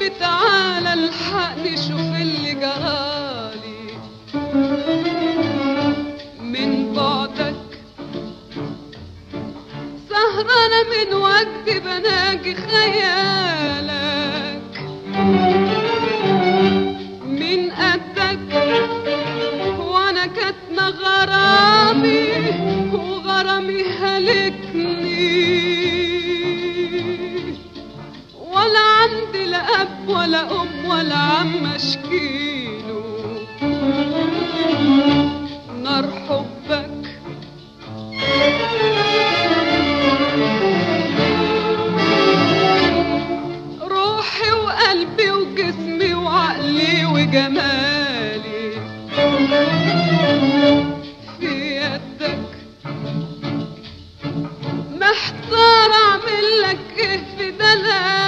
حبيبي تعالى الحقني شوف اللي جرالي من بعدك، سهرانة من وجدي بناجي خيالك من قدك، وانا كاتمة غرامي وغرامي هلكني، ولا عندي لا اب ولا ام ولا عم اشكيله نار حبك. روحي وقلبي وجسمي وعقلي وجمالي في يدك، محتار اعمل لك ايه في دلالك